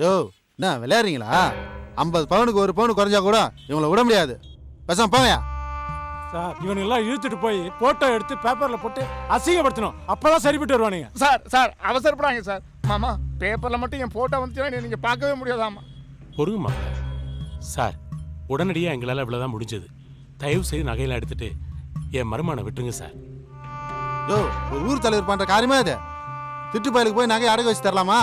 யோ என்ன விளையாடுறீங்களா? 50 பவுனுக்கு 1 பவுன் குறைஞ்சா கூட இவங்களை விட முடியாது. பேசாம போங்கயா. சார் இவனுங்கெல்லாம் இழுத்துட்டு போய் போட்டோ எடுத்து பேப்பர்ல போட்டு அசிங்கப்படுத்தணும். அப்பதான் சரிப்பட்டு வருவானுங்க. சார் அவசரப்படாங்க சார். மாமா பேப்பர்ல மட்டும் என் போட்டோ வந்துச்சுன்னா நீங்க பார்க்கவே முடியாதாமா. பொறுங்கம்மா சார், உடனடியாக எங்களால் இவ்வளோதான் முடிஞ்சது. தயவு செய்து நகையெல்லாம் எடுத்துட்டு என் மருமானை விட்டுருங்க சார். யோ ஒரு ஊர் தலைவர் பண்ற காரியமா இது? திட்டு பயலுக்கு போய் நகை அடகு வச்சு தரலாமா?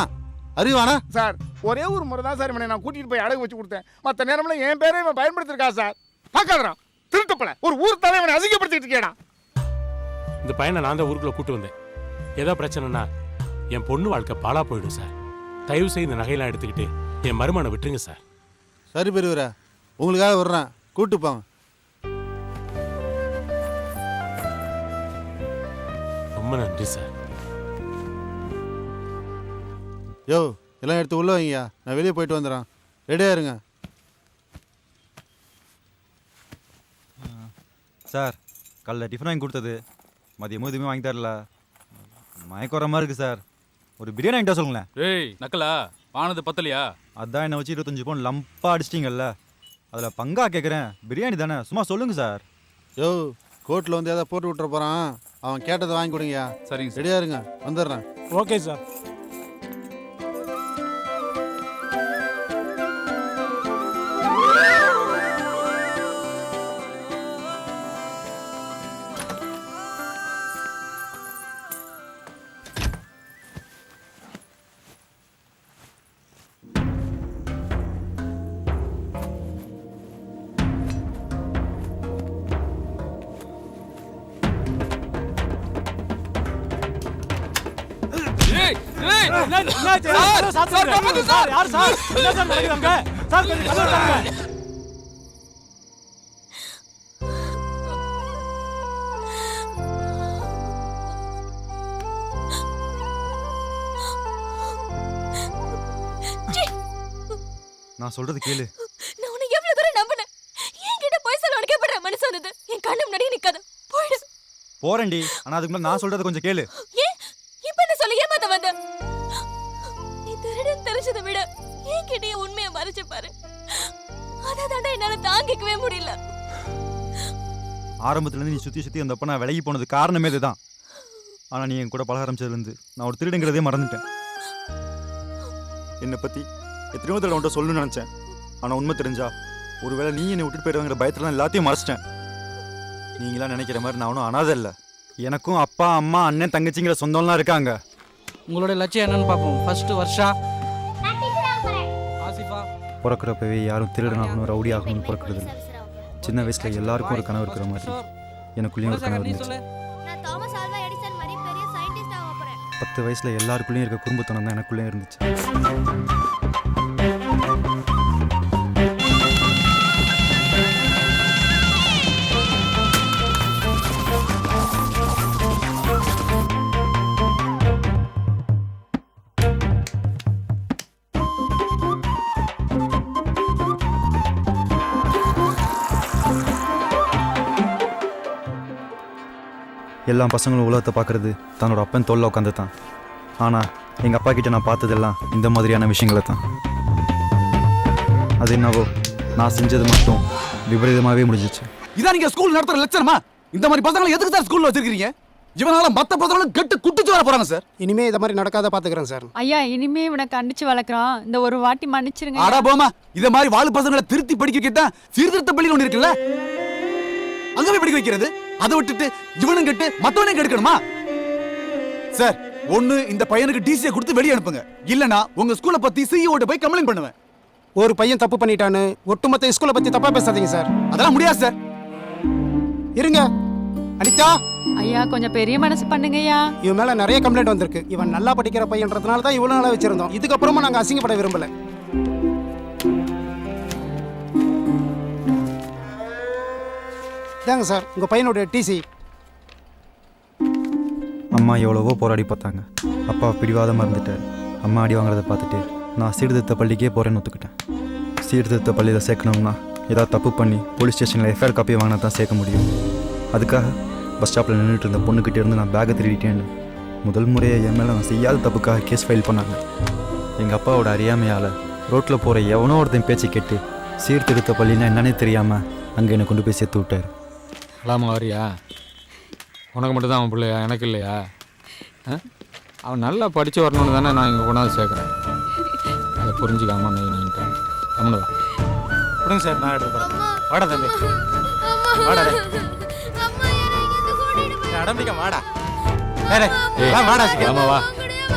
அறிவானா? சார் ஒரே ஒரு முறை தான் சார் இவனை நான் கூட்டிட்டு போய் அடகு வச்சு கொடுத்தேன். மற்ற நேரம்ல என் பேரை இவன் பயன்படுத்திருக்கா சார். பார்க்காதடா திருட்டுப்பல, ஒரு ஊர் தலைவனை அசிங்கப்படுத்திட்டு இருக்கேடா. இந்த பையனை நான் தான் ஊருக்குள்ளே கூட்டு வந்தேன். ஏதோ பிரச்சனைனா என் பொண்ணு வாழ்க்கை பாழா போயிடும் சார். தயவு செய்து இந்த நகையெல்லாம் எடுத்துக்கிட்டு என் மருமானை விட்டுருங்க சார். சரி பெரியவரே, உங்களுக்காக விடுறேன், கூட்டு போங்க. ரொம்ப நன்றி சார். யோ எல்லாம் எடுத்து உள்ள வைங்கயா, நான் வெளியே போயிட்டு வந்துடுறேன். ரெடியா இருங்க. சார் காலைல டிஃபன் வாங்கி கொடுத்தது மதியமும் எதுவுமே வாங்கி தரல. மயக்கோரமாக இருக்குது சார். ஒரு பிரியாணி வாங்கிட்டா சொல்லுங்களேன். ஏய் நக்கலா, வானது பத்தலையா? அதான் என்னை வச்சு 25 பவுன் லம்பா அடிச்சிட்டிங்கல்ல, அதில் பங்கா கேட்குறேன். பிரியாணி தானே, சும்மா சொல்லுங்கள் சார். யோ கோர்ட்டில் வந்து எதாவது போட்டு விட்டுற போகிறான், அவன் கேட்டதை வாங்கி கொடுங்கயா. சரிங்க சார். ரெடியா இருங்க, வந்துடுறேன். Okay sir. ஏய் ஏய் சார் யார் சார்? என்ன சார் நடக்குதுங்க? சார் கொஞ்சம் கதவு திறங்க. நான் சொல்கிறது கேளு. நான் உன்னை எவ்வளவு தூரம் நம்பினேன். என்கிட்ட போய் சொல்ல உனக்கு எப்படி மனசு வந்தது? என் கண்ணு முன்னாடி நிக்காத, போயிடு. போறேன்டி, ஆனால் அதுக்கு முன்னாடி நான் சொல்கிறத கொஞ்சம் கேளு. ஏன் இப்ப என்ன சொல்ல ஏமாத்த வந்த? நீ திருடன் தெரிஞ்சதை விட என்கிட்டயே உண்மையை மறைச்சு பாரு. அதான் என்னால தாங்கிக்கவே முடியல. ஆரம்பத்துலேருந்து நீ சுற்றி வந்தப்போ நான் விலகி போனது காரணமே இதுதான். ஆனால் நீ என் கூட பழக ஆரம்பிச்சதுலேருந்து நான் ஒரு திருடுங்கிறதே மறந்துட்டேன். என்னை பற்றி எத்தனையோ தடவை உன்ட்ட சொல்லணும்னு நினச்சேன். ஆனால் உண்மை தெரிஞ்சா ஒருவேளை நீ என்னை விட்டுட்டு போயிடுவாங்கிற பயத்தில் தான் எல்லாத்தையும் மறைச்சிட்டேன். நீங்களாம் நினைக்கிற மாதிரி நான் ஒன்றும் அனாதை இல்லை. எனக்கும் அப்பா அம்மா அண்ணன் தங்கச்சிங்கிற சொந்தம்லாம் இருக்காங்க. உங்களோட லட்சியம் என்னன்னு பார்ப்போம். ஃபர்ஸ்ட் வர்ஷா, ஆசிஃபா. பிறக்கிறப்பவே யாரும் திருடன் ஆகணும், ரவுடி ஆகணும்னு பிறக்கிறது இல்லை. சின்ன வயசில் எல்லாருக்கும் ஒரு கனவு இருக்கிற மாதிரி எனக்குள்ளேயும் ஒரு கனவு இருந்துச்சு. 10 வயசில் எல்லாருக்குள்ளேயும் இருக்க குடும்பத்தனம் தான் எனக்குள்ளேயும் இருந்துச்சு. எல்லா பசங்களும் உலகத்தை பார்க்குறது தன்னோட அப்பன் தோல்ல உட்காந்து தான். ஆனால் எங்கள் அப்பா கிட்ட நான் பார்த்ததெல்லாம் இந்த மாதிரியான விஷயங்களை தான். அது என்னவோ நான் செஞ்சது மட்டும் விபரீதமாகவே முடிஞ்சிச்சு. இதான் நீங்க ஸ்கூல் நடத்துற லட்சணமா? இந்த மாதிரி பசங்களை எதுக்கு சார் ஸ்கூல்ல வச்சிருக்கீங்க? இவனால மத்த பசங்களும் கெட்டு குட்டிச்சு வர போறாங்க சார். இனிமே இந்த மாதிரி நடக்காத பாத்துக்கிறேன் சார். ஐயா இனிமே இவனை கண்டிச்சு வளர்க்குறான். இந்த ஒரு வாட்டி மன்னிச்சிருங்க. ஆடா போமா, இத மாதிரி வாழு பசங்களை திருத்தி படிக்க கேட்டா சீர்திருத்த பள்ளி ஒன்று இருக்குல்ல, அங்க போய் படிக்க வைக்கிறது. அதை விட்டுட்டு இவனும் கெட்டு மத்தவனையும் கெடுக்கணுமா சார்? ஒண்ணு இந்த பையனுக்கு டிசியை கொடுத்து வெளியே அனுப்புங்க, இல்லனா உங்க ஸ்கூலை பத்தி சிஇஓட்ட போய் கம்ப்ளைண்ட் பண்ணுவேன். ஒரு பையன் தப்பு பண்ணிட்டான்னு ஒட்டுமொத்த ஸ்கூலை பத்தி தப்பா பேசாதீங்க சார். அதெல்லாம் முடியாது சார். இருங்க அனிதா. ஐயா கொஞ்சம் பெரிய மனசு பண்ணுங்கய்யா. இவன் மேல நிறைய கம்ப்ளைண்ட் வந்திருக்கு. இவன் நல்லா படிக்கிற பையன்றதுனால தான் இவ்வளவு நாளா வச்சிருந்தோம். இதுக்கப்புறமா நாங்க அசிங்கப்பட விரும்பல. இதாங்க சார் உங்க பையனோட டிசி. அம்மா எவ்வளவோ போராடி பார்த்தாங்க. அப்பா பிடிவாதமாக இருந்துட்டார். அம்மா அடி வாங்குறத பார்த்துட்டு நான் சீர்திருத்த பள்ளிக்கே போகிறேன்னு ஒத்துக்கிட்டேன். சீர்திருத்த பள்ளியில் சேர்க்கணும்னா ஏதாவது தப்பு பண்ணி போலீஸ் ஸ்டேஷனில் எஃப்ஐஆர் காப்பி வாங்கினா தான் சேர்க்க முடியும். அதுக்காக பஸ் ஸ்டாப்பில் நின்றுட்டு இருந்த பொண்ணுக்கிட்டே இருந்து நான் பேக்கை திருடிட்டேன்னு முதல் முறையை என் மேலே நான் செய்யாத தப்புக்காக கேஸ் ஃபைல் பண்ணாங்க. எங்கள் அப்பாவோட அறியாமையால் ரோட்டில் போகிற எவனோ ஒருத்தன் பேச்சு கேட்டு சீர்திருத்த பள்ளின்னா என்னன்னே தெரியாமல் அங்கே என்னை கொண்டு போய் சேர்த்து விட்டார். அலாமா வரியா? உனக்கு மட்டும் தான் அவன் பிள்ளையா, எனக்கு இல்லையா? அவன் நல்லா படித்து வரணும்னு தானே நான் இங்கே கொண்டாந்து சேர்க்குறேன். அதை புரிஞ்சுக்காம நான் கம்முனவா கொடுங்க சார், நான் எடுத்துக்கிறேன். வாடா தம்பி, வாடா அடம்பிக்க வாடா. வாடா ஆமா வா,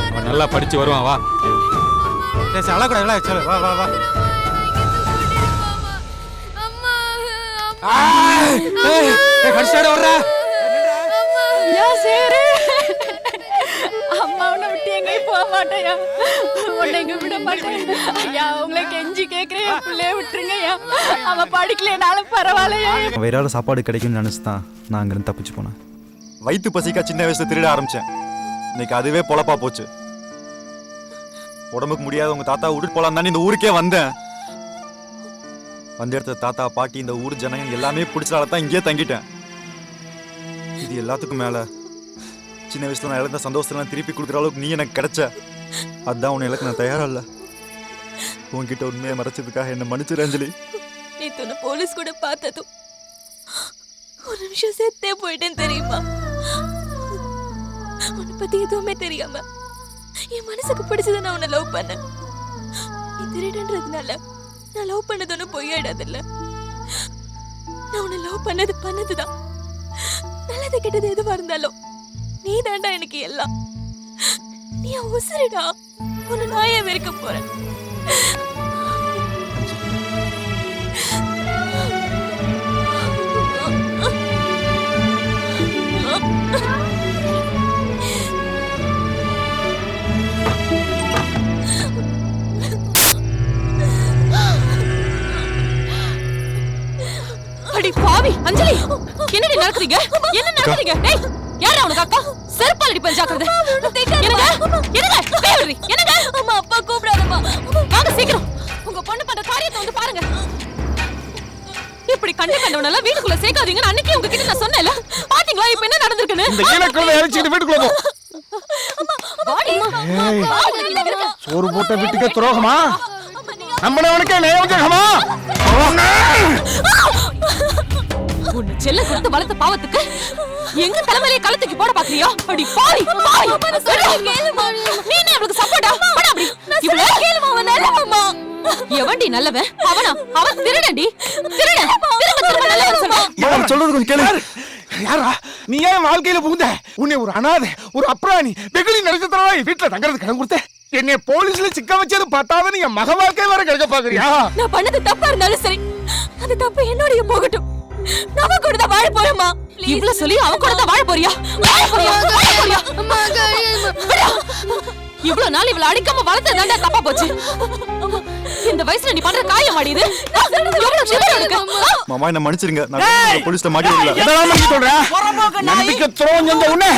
அவன் நல்லா படித்து வருவான் வா. அழக்கூடாது, சொல்லு வா வா வா. கடிச்சாட வர்ற அம்மா உன்னை விட்டு எங்கேயும் போக மாட்டேயா, உன்னை எங்க விட மாட்டேன் ஐயா. உங்களை கெஞ்சி கேட்குறேன், என் பிள்ளைய விட்டுருங்கய்யா. அவன் படிக்கலைனாலும் பரவாயில்லையா. வேற யாரும் சாப்பாடு கிடைக்கும்னு நினச்சி தான் நான் அங்கேருந்து தப்பிச்சு போனேன். வயிற்று பசிக்கா சின்ன வயசுல திருட ஆரம்பிச்சேன். இன்னைக்கு அதுவே பொழப்பா போச்சு. உடம்புக்கு முடியாத உங்க தாத்தா விட்டுட்டு போலாம் தானே இந்த ஊருக்கே வந்தேன். வந்த இடத்துல தாத்தா பாட்டி இந்த ஊர் ஜனங்க எல்லாமே பிடிச்சதால தான் இங்கேயே தங்கிட்டேன். இது எல்லாத்துக்கும் மேல சின்ன வயசுல நான் இழந்த சந்தோஷத்தெல்லாம் திருப்பி கொடுக்குற அளவுக்கு நீ எனக்கு கிடைச்ச. அதுதான் உன்னை இழக்க நான் தயாரா இல்ல. உன்கிட்ட உண்மையை மறைச்சதுக்காக என்ன மன்னிச்சிரு அஞ்சலி. நீ துணை போலீஸ் கூட பார்த்ததும் ஒரு நிமிஷம் செத்தே போயிட்டேன்னு தெரியுமா? உன்னை பத்தி எதுவுமே தெரியாம என் மனசுக்கு பிடிச்சதை நான் உன்னை லவ் பண்ணேன். நீ திருடன்றதுனால நான் லவ் பண்ணது ஒன்றும் பொய்யாடாதில்ல. நான் உன்னை லவ் பண்ணதுதான். நல்லது கெட்டது எதுவா இருந்தாலும் நீ தாண்டா எனக்கு எல்லாம். நீ உசுருடா. உன்னை நான் ஏன் வெறுக்க போறேன்? அடி பாவி அஞ்சலி, என்னடி நடக்குறீங்க? என்ன நடக்குறீங்க? டேய், யாரா உனக்கு அக்கா? செருப்பால் அடி பஞ்சாக்குறது. என்னங்க? அம்மா, அப்பா கூப்பிடாதம்மா. வாங்க சீக்கிரம். உங்க பொண்ணு பண்ற காரியத்தை வந்து பாருங்க. இப்படி கண்டவனெல்லாம் வீட்டுக்குள்ள சேர்க்காதீங்கன்னு அன்னைக்கு உங்ககிட்ட நான் சொன்னேன்ல. பாத்தீங்களா இப்ப என்ன நடந்திருக்குன்னு? இந்த ஈனக்குள்ள இறைச்சிட்டு வீட்டுக்குள்ள போ. சோறு போட்ட வீட்டுக்கு துரோகமா? நம்மளவனுக்கே நயவஞ்சகமா? உன்னை செல்ல கொடுத்து வளர்த்த பாவத்துக்கு எங்க தலைமையிலே கழுத்துக்கு போட பாக்குறியா? அடி பாவி பாவி. நீ என்ன அவளுக்கு சப்போர்ட்டா? போடா அப்படி. இவள கேளுமா, அவன் நல்லவமா. எவன்டி நல்லவன்? அவனா? அவன் திருடன்டி. திருடன். திரும்ப நல்லவன் சொல்றான். சொல்றது கொஞ்சம் கேளு. யாரா நீ? ஏன் வாழ்க்கையில புகுந்த? உன்னை ஒரு அனாதை, ஒரு அப்ராணி, வெகுளி நினைச்சதா வீட்டுல தங்கறதுக்கு இடம் கொடுத்த? என்னை போலீஸ்ல சிக்க வச்சது பார்த்தாதான் என் மக வாழ்க்கை வர கிடைக்க பாக்குறியா? நான் பண்ணது தப்பா இருந்தாலும் சரி, அந்த தப்பு என்னோடய போகட்டும். நான் கூட தான் வாழ போறேம்மா. இவ்வளவு சொல்லி அவன் கூட தான் வாழ போறியா? வாழ போறியா? வாழ போறியா? இவ்வளவு நாள் இவளை அடிக்காம வளர்த்ததாண்டா தப்பா போச்சு. இந்த வயசுல நீ பண்ற காயம் ஆடிது. மாமா என்ன மன்னிச்சிருங்க. நான் போலீஸ்ல மாட்டி வரல. என்னடா நீ சொல்ற? நம்பிக்கை துரோகம் செஞ்ச உன்னை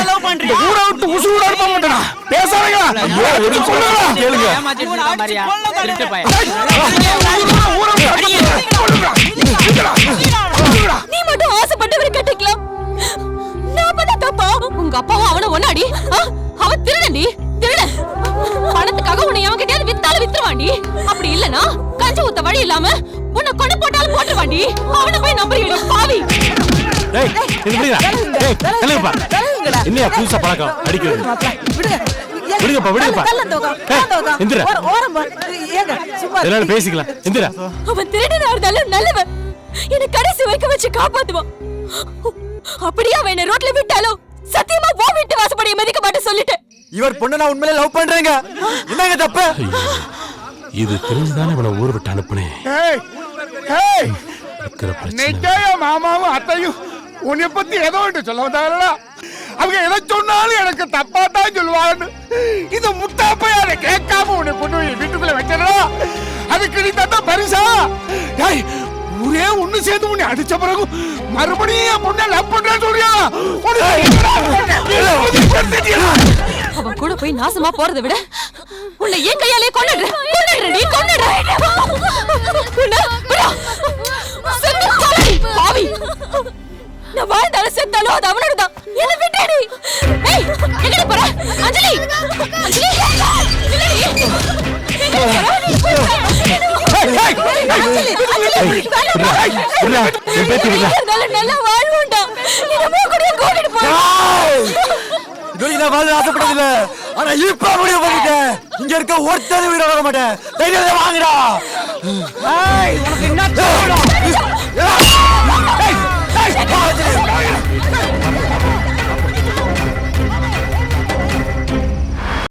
இந்த ஊரை விட்டு உசுரோட இருப்ப மாட்டேனா? பேசாதீங்க. ஐயோ, எது சொல்லுங்க? கேளுங்க. நீ மட்டும் ஆசைப்பட்டவரை கட்டிக்கலாம். நான் பண்ண தப்பா? உங்க அப்பாவும் அவன ஒன்னாடி. அவன் திருடண்டி, திருடன். பணத்துக்காக உன்னை அவன் கிட்டயாவது வித்தாலும் வித்துருவாண்டி. அப்படி இல்லனா கஞ்சி ஊத்த வழி இல்லாம உன்னை கொண்டு போட்டாலும் போட்டுருவாண்டி. அவனை போய் நம்புறீங்க பாவி. டேய், இது விடுடா. டேய், தள்ளுங்கப்பா. என்னையா புதுசா பழக்கம் அடிக்கிறது? விடுங்கப்பா, விடுங்கப்பா. எந்திரா. எல்லாரும் பேசிக்கலாம். எந்திரா. அவன் திருடனா இருந்தாலும் நல்லவன். என்னை கடைசி வரைக்கும் வச்சு காப்பாத்துவான். அப்படியே அவன் என்ன ரோட்ல விட்டாலும் சத்தியமா வா வீட்டு வாசப்படியை மதிக்க மாட்டேன் சொல்லிட்டேன். இவர் பொண்ணை நான் உண்மையிலே லவ் பண்றேங்க. என்னங்க தப்பு? இது தெரிஞ்சுதானே இவனை ஊர் விட்டு அனுப்புனேன். மாமாவும் அத்தையும் உன்னை பத்தி ஏதோ சொல்ல வந்தாங்களா? அவங்க எதை சொன்னாலும் எனக்கு தப்பா தான் சொல்லுவாங்க. இந்த முட்டாப்பையார கேட்காம உன்னை கொண்டு போய் வீட்டுக்குள்ள வச்சா அதுக்கு நீ தந்த பரிசா? ஊரே ஒண்ணு சேர்ந்து உன்னை அடிச்ச பிறகு மறுபடியும் என் பொண்ணை லவ் பண்றேன்னு சொல்றியா? அவன் கூட போய் நாசமா போறதை விட உன்னை என் கையாலே கொன்னுடுறேன். கொன்னுடுறேன், கொன்னுடுறேன். பாவி. நான் வாழ்ந்தாலும் செத்தாலும் அது அவனோட தான். என்ன விட்டேடி. ஏய், எங்கடி போற? அஞ்சலி. அஞ்சலி. இல்லடி. எங்கடி போற? நல்லா வாழ்வோம்டா. என்னமோ கூட கூட்டிட்டு போ. இதுவரைக்கும் நான் வாழ ஆசைப்பட்டதில்ல. ஆனா இப்ப முடிவு பண்ணிட்டேன். இங்க இருக்க ஒருத்தனை விட வர மாட்டேன். தைரியமா வாங்கடா. உனக்கு என்ன